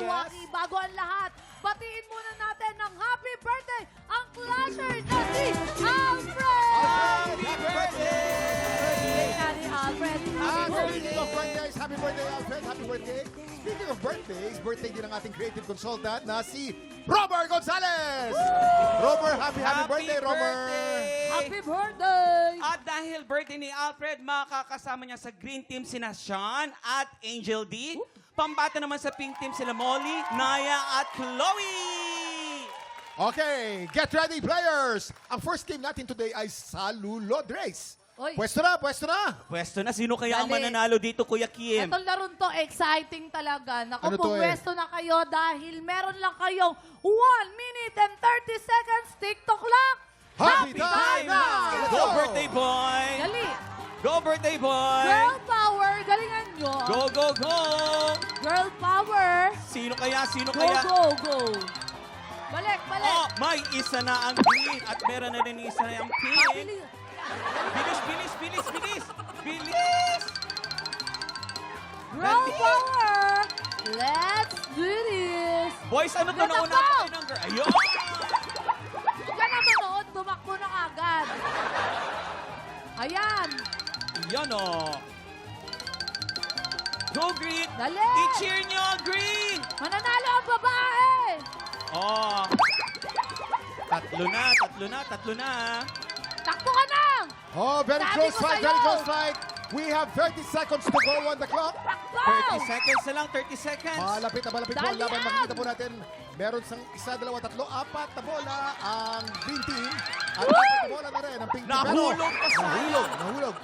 Waki. Bago ang lahat, batiin muna natin ng happy birthday ang clasher na si Alfred! Happy birthday! Daddy Alfred, Ah, happy speaking of birthdays, happy birthday, Alfred. Happy birthday. Speaking of birthdays, birthday din ang ating creative consultant na si Robert Gonzalez. Robert, happy birthday, Robert. Happy birthday! At dahil birthday ni Alfred, makakasama niya sa Green Team sina Sean at Angel D. Pambata naman sa Pink Team sila Molly, Naya at Chloe. Okay, get ready, players. Ang first game natin today ay Salulod Race. Oy. Pwesto na, pwesto na. Pwesto na, sino kaya ang Dali. mananalo dito, Kuya Kim? Itong laron to, exciting talaga. Naku, Ano to pumwesto na kayo dahil meron lang kayong 1 minute and 30 seconds TikTok clock. Happy time na! Let's Go, go! birthday boy! Dali. Go, birthday boy! Girl power, galingan nyo. Go, go, go! Girl power. Sino kaya? Sino Go, kaya? go, go. Balik, balik. Oh, may isa na ang green at meron na din isa na ang pink. Pabili. Bilis, bilis, bilis, bilis! Bilis! Girl Dali. power. Let's do this. Boys, ano to? Ganda Nauna po. pa kayo ng girl. Ayun! Huwag ka na manood, tumakbo na agad. Ayan. Yan o. Go, green! Dali. I-cheer nyo, green! Mananalo ang babae. Oh. Tatlo na. Takbo ka na. Oh, very Sabi close ko fight, sa'yo. very close fight. We have 30 seconds to go on the clock. Takbo. 30 seconds na lang, 30 seconds. Malapit po ang Dali laban. yan. Makikita po natin, meron sang isa, dalawa, tatlo, apat na bola ang green team. At apat na bola na rin ang pink team. Nahulog pa sayang. Nahulog.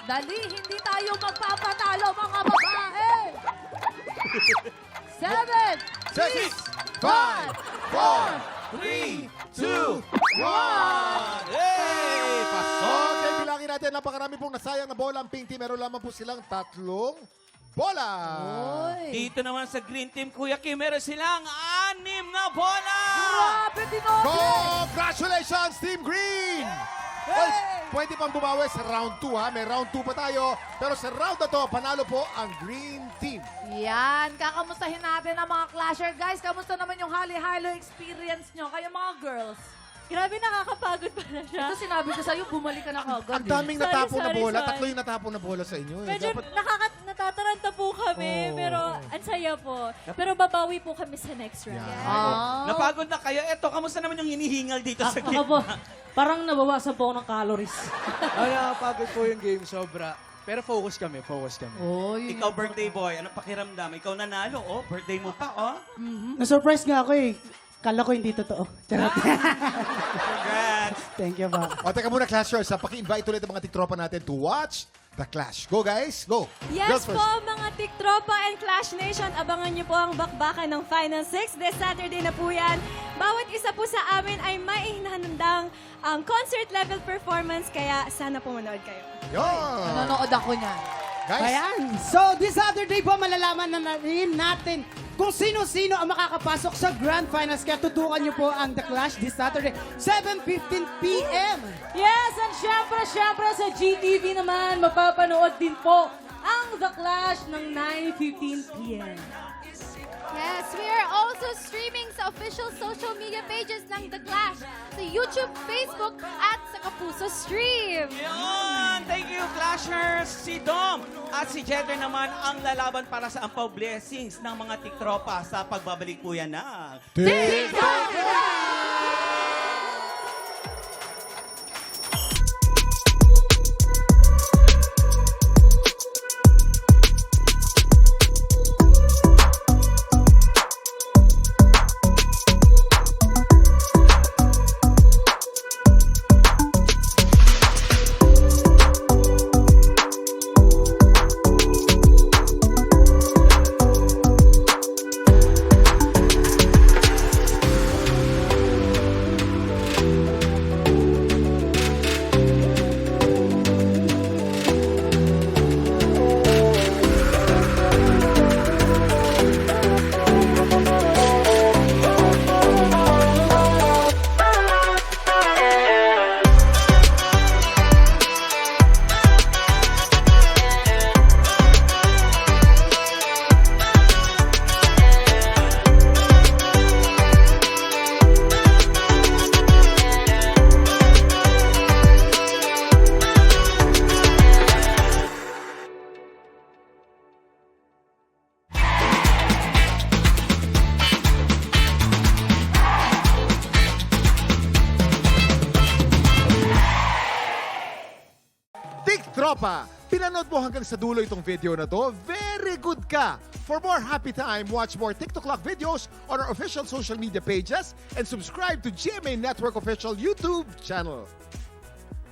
Dali, hindi tayo magpapatalo mga babae. 7, 6, 5, 4, 3, 2, 1. Hey! Pasok! Okay, bilangin natin. Napakarami pong nasayang na bola ang pink team. Meron lamang po silang 3 bola. Oy. Dito naman sa green team, Kuya Kim, meron silang 6 na bola! Grabe, Tinote. Congratulations, Team Green! Oy, pwede pang bumawi sa round 2 ha. May round 2 pa tayo. Pero sa round na to, panalo po ang Green Team. Yan, kakamustahin natin ang mga clasher. Guys, kamusta naman yung hali-halo experience nyo? Kayo mga girls. Grabe, nakakapagod pala siya. Ito sinabi ko sa'yo, bumalik ka na kagad. Ang daming Sorry, natapon na sorry, bola. sorry. 3 yung natapon na bola sa inyo. Medyo natataranta po kami, Oh. pero ang saya po. Pero babawi po kami sa next round. Yeah. Ah. Napagod na kayo. Eto, kamusta naman yung hinihingal dito sa Ako po, gitna? parang nabawasan po ako ng calories. Ay, nakapagod po yung game, sobra. Pero focus kami. Oy. Ikaw, birthday boy, anong pakiramdam? Ikaw nanalo, oh. Birthday mo pa, oh. Na-surprise nga ako eh. Kala ko hindi totoo. Charot. Congrats! Thank you ba. O, teka muna, Clashers. Paki-invite ulit ang mga tiktropa natin to watch the Clash. Go, guys. Go. Yes Girls po, first. mga TikTropa and Clash Nation, abangan niyo po ang bakbakan ng Final 6 this Saturday na po yan. Bawat isa po sa amin ay may hinahandang concert-level performance, kaya sana po manood kayo. Yon. Nanonood ako niyan. Guys, Ayan. So, this Saturday po, malalaman na rin natin kung sino-sino ang makakapasok sa Grand Finals. Kaya tutukan niyo po ang The Clash this Saturday, 7:15 p.m. Yes, and syempre sa GTV naman, mapapanood din po ang The Clash ng 9:15 p.m. Yes, we are also streaming sa official social media pages ng The Clash sa YouTube, Facebook, at sa Kapuso Stream. Yun! Thank you, Clashers! Si Dom at si Jeter naman ang lalaban para sa ampaw blessings ng mga tiktropa sa pagbabalik po yan ng TikTok! Big Tropa! Pinanood mo hanggang sa dulo itong video na to? Very good ka! For more happy time, watch more TikTok Clock videos on our official social media pages and subscribe to GMA Network official YouTube channel.